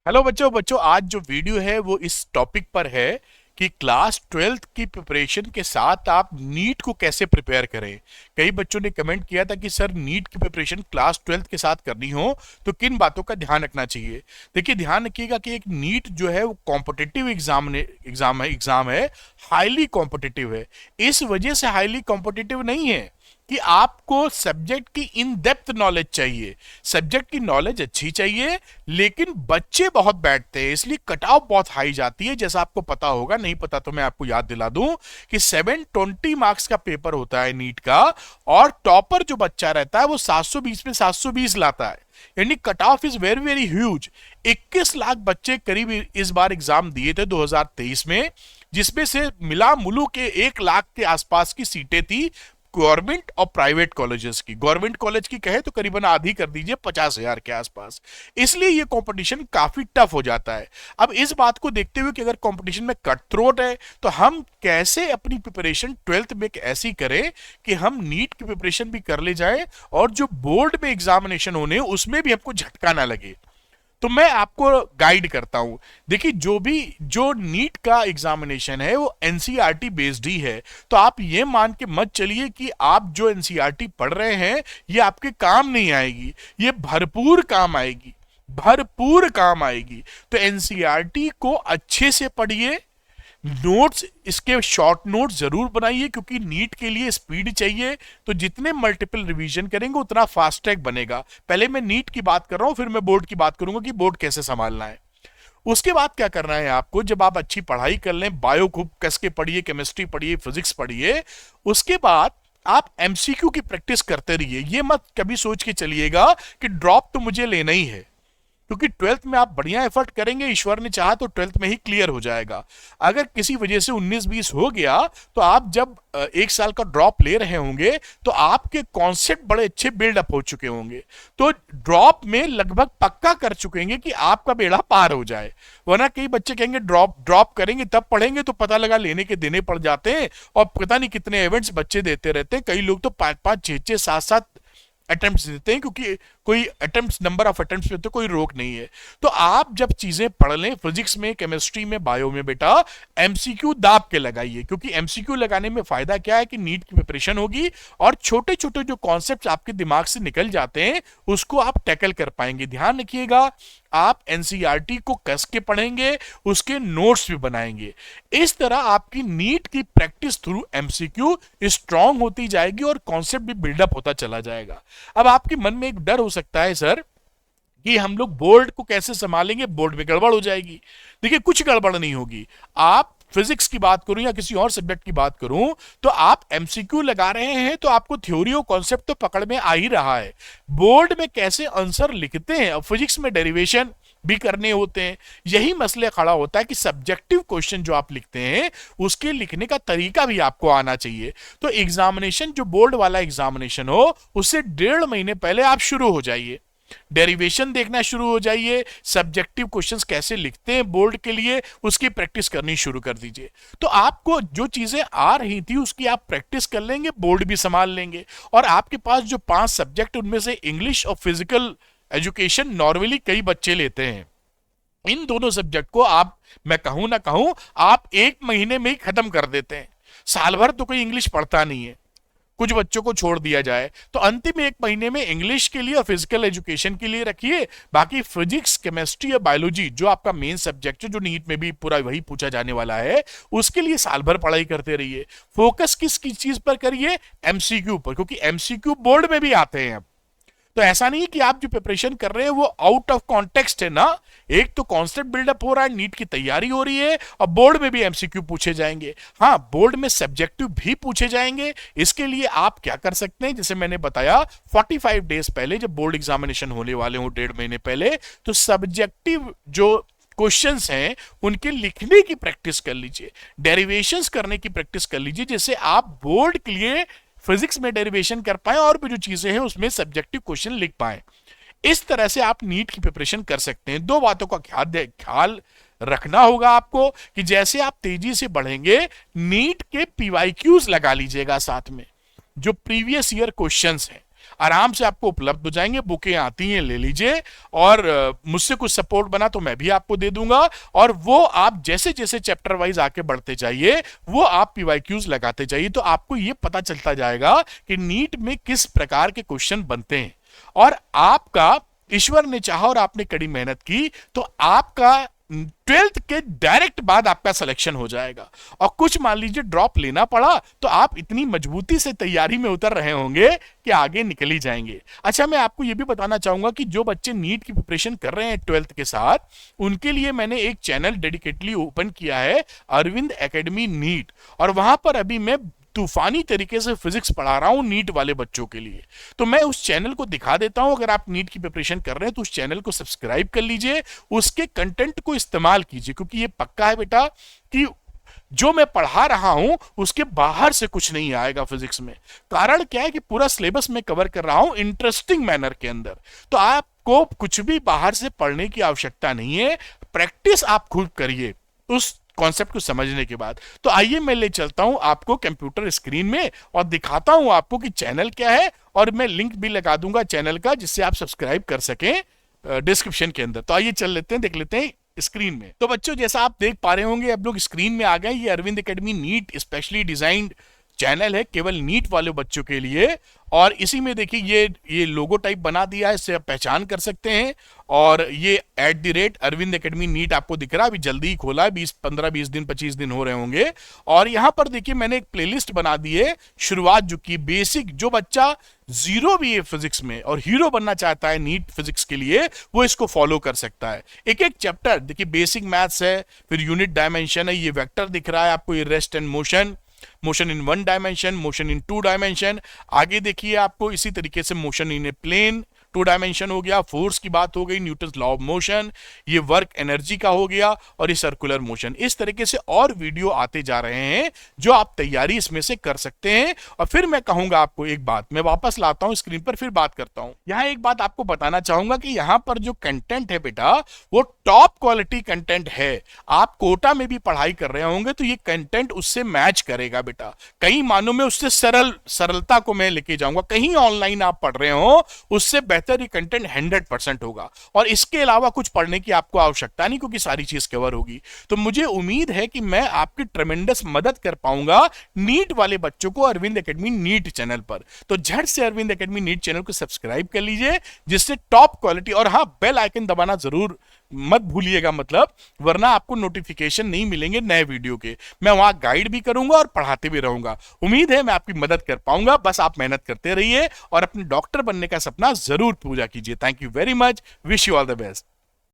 Hello बच्चों बच्चों आज जो वीडियो है वो इस टॉपिक पर है कि क्लास 12th की प्रिपरेशन के साथ आप नीट को कैसे प्रिपेयर करें। कई बच्चों ने कमेंट किया था कि सर नीट की प्रिपरेशन क्लास 12th के साथ करनी हो तो किन बातों का ध्यान रखना चाहिए। देखिए ध्यान रखिएगा कि एक नीट जो है वो कॉम्पिटिटिव एग्जाम है, हाईली कॉम्पिटिटिव है। इस वजह से हाईली कॉम्पिटिटिव नहीं है कि आपको सब्जेक्ट की इन डेप्थ नॉलेज चाहिए, सब्जेक्ट की नॉलेज अच्छी चाहिए, लेकिन बच्चे बहुत बैठते हैं इसलिए कट ऑफ बहुत हाई जाती है। जैसा आपको पता होगा, नहीं पता तो मैं आपको याद दिला दूं कि 720 मार्क्स का पेपर होता है नीट का, और टॉपर जो बच्चा रहता है वो 720 में 720 लाता है, यानी cut off is very very huge. 21 lakh बच्चे करीब इस बार एग्जाम दिए थे 2023 में, जिसमें से मिला मुलू के 1 लाख के आसपास की सीटें थी गवर्नमेंट और प्राइवेट कॉलेजेस की। गवर्नमेंट कॉलेज की कहे तो करीबन आधी कर दीजिए, 50,000 के आसपास। इसलिए ये कंपटीशन काफी टफ हो जाता है। अब इस बात को देखते हुए कि अगर कंपटीशन में कट थ्रोट है तो हम कैसे अपनी प्रिपरेशन 12th में ऐसी करें कि हम नीट की प्रिपरेशन भी कर ले जाएं और जो बोर्ड में एग्जामिनेशन होने उसमें भी हमको झटका ना लगे। तो मैं आपको गाइड करता हूं। देखिए जो नीट का एग्जामिनेशन है वो एनसीईआरटी बेस्ड ही है, तो आप ये मान के मत चलिए कि आप जो एनसीईआरटी पढ़ रहे हैं ये आपके काम नहीं आएगी। ये भरपूर काम आएगी, भरपूर काम आएगी। तो एनसीईआरटी को अच्छे से पढ़िए, नोट्स इसके शॉर्ट नोट्स जरूर बनाइए, क्योंकि नीट के लिए स्पीड चाहिए। तो जितने मल्टीपल रिवीजन करेंगे उतना फास्ट ट्रैक बनेगा। पहले मैं नीट की बात कर रहा हूं, फिर मैं बोर्ड की बात करूंगा कि बोर्ड कैसे संभालना है। उसके बाद क्या करना है आपको, जब आप अच्छी पढ़ाई कर लें, बायो खूब कस के पढ़िए, केमिस्ट्री पढ़िए, फिजिक्स पढ़िए, उसके बाद आप एमसीक्यू की प्रैक्टिस करते रहिए। ये मत कभी सोच के चलिएगा कि ड्रॉप तो मुझे लेना ही है, क्योंकि 12th में आप बढ़िया एफर्ट करेंगे, ईश्वर ने चाहा तो 12th में ही क्लियर हो जाएगा। अगर किसी वजह से 19-20 हो गया तो आप जब 1 साल का ड्रॉप ले रहे होंगे तो आपके कॉन्सेप्ट बड़े अच्छे बिल्डअप हो चुके होंगे, तो ड्रॉप में लगभग पक्का कर चुकेंगे कि आपका बेड़ा पार हो जाए। वरना कई बच्चे कहेंगे ड्रॉप करेंगे तब पढ़ेंगे, तो पता लगा लेने के देने पड़ जाते हैं और पता नहीं कितने इवेंट्स बच्चे देते रहते हैं। कई लोग तो 5-5, 6-6, 7-7 अटेम्प्ट्स देते हैं, क्योंकि कोई अटेम्प्ट्स, नंबर ऑफ अटेम्प्ट्स पे तो कोई रोक नहीं है। तो आप जब चीजें पढ़ लें फिजिक्स में, केमिस्ट्री में, बायो में, बेटा एमसीक्यू दाब के लगाइए, क्योंकि एमसीक्यू लगाने में फायदा क्या है कि नीट की प्रिपरेशन होगी और छोटे छोटे जो कॉन्सेप्ट्स आपके दिमाग से निकल जाते हैं उसको आप टैकल कर पाएंगे। ध्यान रखिएगा, आप एनसीईआरटी को कस के पढ़ेंगे, उसके नोट्स भी बनाएंगे। इस तरह आपकी नीट की प्रैक्टिस थ्रू एमसीक्यू स्ट्रांग होती जाएगी और कॉन्सेप्ट भी बिल्डअप होता चला जाएगा। अब आपके मन में एक डर हो सकता है, सर कि हम लोग बोर्ड को कैसे संभालेंगे, बोर्ड में गड़बड़ हो जाएगी। देखिए कुछ गड़बड़ नहीं होगी। आप फिजिक्स की बात करूं या किसी और सब्जेक्ट की बात करूं, तो आप एमसीक्यू लगा रहे हैं तो आपको थ्योरी और कॉन्सेप्ट तो पकड़ में आ ही रहा है। बोर्ड में कैसे आंसर लिखते हैं, और फिजिक्स में डेरिवेशन भी करने होते हैं, यही मसले खड़ा होता है कि सब्जेक्टिव क्वेश्चन जो आप लिखते हैं उसके लिखने का तरीका भी आपको आना चाहिए। तो एग्जामिनेशन जो बोर्ड वाला एग्जामिनेशन हो उससे 1.5 महीने पहले आप शुरू हो जाइए, डेरिवेशन देखना शुरू हो जाइए, सब्जेक्टिव क्वेश्चंस कैसे लिखते हैं बोर्ड के लिए उसकी प्रैक्टिस करनी शुरू कर दीजिए। तो आपको जो चीजें आ रही थी उसकी आप प्रैक्टिस कर लेंगे, बोर्ड भी संभाल लेंगे। और आपके पास जो 5 सब्जेक्ट, उनमें से इंग्लिश और फिजिकल एजुकेशन नॉर्मली कई बच्चे लेते हैं, इन दोनों सब्जेक्ट को आप, मैं कहूं ना कहूं, आप 1 महीने में ही खत्म कर देते हैं। साल भर तो कोई इंग्लिश पढ़ता नहीं है, कुछ बच्चों को छोड़ दिया जाए, तो अंतिम 1 महीने में इंग्लिश के लिए और फिजिकल एजुकेशन के लिए रखिए। बाकी फिजिक्स, केमिस्ट्री और बायोलॉजी जो आपका मेन सब्जेक्ट है, जो नीट में भी पूरा वही पूछा जाने वाला है, उसके लिए साल भर पढ़ाई करते रहिए। फोकस किस चीज पर करिए, एमसीक्यू पर, क्योंकि एमसीक्यू बोर्ड में भी आते हैं। तो ऐसा नहीं है कि आप जो प्रिपरेशन कर रहे हैं वो आउट ऑफ कॉन्टेक्स्ट है ना। एक तो कॉन्सेप्ट बिल्डअप हो रहा है, नीट की तैयारी हो रही है, और बोर्ड में भी एमसीक्यू पूछे जाएंगे। हाँ, बोर्ड में सब्जेक्टिव भी पूछे जाएंगे। इसके लिए आप क्या कर सकते हैं, जैसे मैंने बताया 45 डेज पहले, जब बोर्ड एग्जामिनेशन होने वाले हो 1.5 महीने पहले, तो सब्जेक्टिव जो क्वेश्चंस हैं उनके लिखने की प्रैक्टिस कर लीजिए, डेरिवेशंस करने की प्रैक्टिस कर लीजिए, जिससे आप बोर्ड के लिए फिजिक्स में डेरिवेशन कर पाए और भी जो चीजें हैं उसमें सब्जेक्टिव क्वेश्चन लिख पाए। इस तरह से आप नीट की प्रिपरेशन कर सकते हैं। 2 बातों का ख्याल रखना होगा आपको कि जैसे आप तेजी से बढ़ेंगे, नीट के पीवाईक्यूज लगा लीजिएगा साथ में, जो प्रीवियस ईयर क्वेश्चंस हैं। आराम से आपको उपलब्ध हो जाएंगे। बुकें आती हैं, ले लीजिए, और मुझसे कुछ सपोर्ट बना तो मैं भी आपको दे दूंगा, और वो आप जैसे जैसे चैप्टर वाइज आके बढ़ते जाइए, वो आप पीवाईक्यूज लगाते जाइए, तो आपको ये पता चलता जाएगा कि नीट में किस प्रकार के क्वेश्चन बनते हैं। और आपका, ईश्वर ने चाहा और आपने कड़ी मेहनत की तो आपका 12th के डायरेक्ट बाद आपका सिलेक्शन हो जाएगा। और कुछ मान लीजिए ड्रॉप लेना पड़ा तो आप इतनी मजबूती से तैयारी में उतर रहे होंगे कि आगे निकल ही जाएंगे। अच्छा, मैं आपको यह भी बताना चाहूंगा कि जो बच्चे नीट की प्रिपरेशन कर रहे हैं 12th के साथ, उनके लिए मैंने एक चैनल डेडिकेटली ओपन किया है, अरविंद एकेडमी नीट, और वहां पर अभी मैं तूफानी तरीके से फिजिक्स पढ़ा रहा हूं नीट वाले बच्चों के लिए। तो मैं उस चैनल को दिखा देता हूं, अगर आप नीट की प्रिपरेशन कर रहे हैं तो उस चैनल को सब्सक्राइब कर लीजिए, उसके कंटेंट को इस्तेमाल कीजिए, क्योंकि ये पक्का है बेटा कि जो मैं पढ़ा रहा हूं उसके बाहर से कुछ नहीं आएगा फिजिक्स में। कारण क्या है कि पूरा सिलेबस में कवर कर रहा हूं इंटरेस्टिंग मैनर के अंदर, तो आपको कुछ भी बाहर से पढ़ने की आवश्यकता नहीं है। प्रैक्टिस आप खुद करिए उस कॉन्सेप्ट को समझने के बाद। तो आइए मैं ले चलता हूं आपको कंप्यूटर स्क्रीन में और दिखाता हूं आपको कि चैनल क्या है, और मैं लिंक भी लगा दूंगा चैनल का जिससे आप सब्सक्राइब कर सकें डिस्क्रिप्शन के अंदर। तो आइए चल लेते हैं, देख लेते हैं स्क्रीन में। तो बच्चों, जैसा आप देख पा रहे होंगे, अब लोग स्क्रीन में आ गए, ये Arvind academy NEET specially designed channel है केवल नीट वाले बच्चों के लिए। और इसी में देखिए ये लोगो टाइप बना दिया है, इससे आप पहचान कर सकते हैं। और ये @अरविंद एकेडमी नीट आपको दिख रहा है, अभी जल्दी ही खोला है, 15-20 दिन 25 दिन हो रहे होंगे। और यहां पर देखिए मैंने एक प्लेलिस्ट बना दी है, शुरुआत जो की बेसिक, जो बच्चा जीरो भी है फिजिक्स में और हीरो बनना चाहता है नीट फिजिक्स के लिए, वो इसको फॉलो कर सकता है। एक एक चैप्टर देखिए, बेसिक मैथ्स है, फिर यूनिट डायमेंशन है, ये वेक्टर दिख रहा है आपको, ये rest and motion, motion in 1 dimension, motion in 2 dimension. आगे देखिए आपको इसी तरीके से motion in a plane 2 dimension हो गया, फोर्स की बात हो गई, न्यूटन्स लॉ ऑफ मोशन, ये वर्क एनर्जी का हो गया, और ये सर्कुलर मोशन। इस तरीके से और वीडियो आते जा रहे हैं जो आप तैयारी इसमें से कर सकते हैं। और फिर मैं कहूंगा आपको एक बात, मैं वापस लाता हूं स्क्रीन पर, फिर बात करता हूं। यहां एक बात आपको बताना चाहूंगा कि यहां पर जो कंटेंट है बेटा, वो टॉप क्वालिटी कंटेंट है। आप कोटा में भी पढ़ाई कर रहे होंगे तो ये कंटेंट उससे मैच करेगा बेटा। कई मानों में उससे सरलता को मैं लेके जाऊंगा। कहीं ऑनलाइन आप पढ़ रहे हो उससे बेहतर ये कंटेंट 100% होगा, और इसके अलावा कुछ पढ़ने की आपको आवश्यकता नहीं, क्योंकि सारी चीज कवर होगी। तो मुझे उम्मीद है कि मैं आपकी ट्रेमेंडस मदद कर पाऊंगा नीट वाले बच्चों को अरविंद एकेडमी नीट चैनल पर। तो झट से अरविंद एकेडमी नीट चैनल को सब्सक्राइब कर लीजिए, जिससे टॉप क्वालिटी, और हाँ, बेल आइकन दबाना जरूर मत भूलिएगा, मतलब वरना आपको नोटिफिकेशन नहीं मिलेंगे नए वीडियो के। मैं वहां गाइड भी करूंगा और पढ़ाते भी रहूंगा। उम्मीद है मैं आपकी मदद कर पाऊंगा, बस आप मेहनत करते रहिए और अपने डॉक्टर बनने का सपना जरूर पूरा कीजिए। Thank you very much, wish you all the best.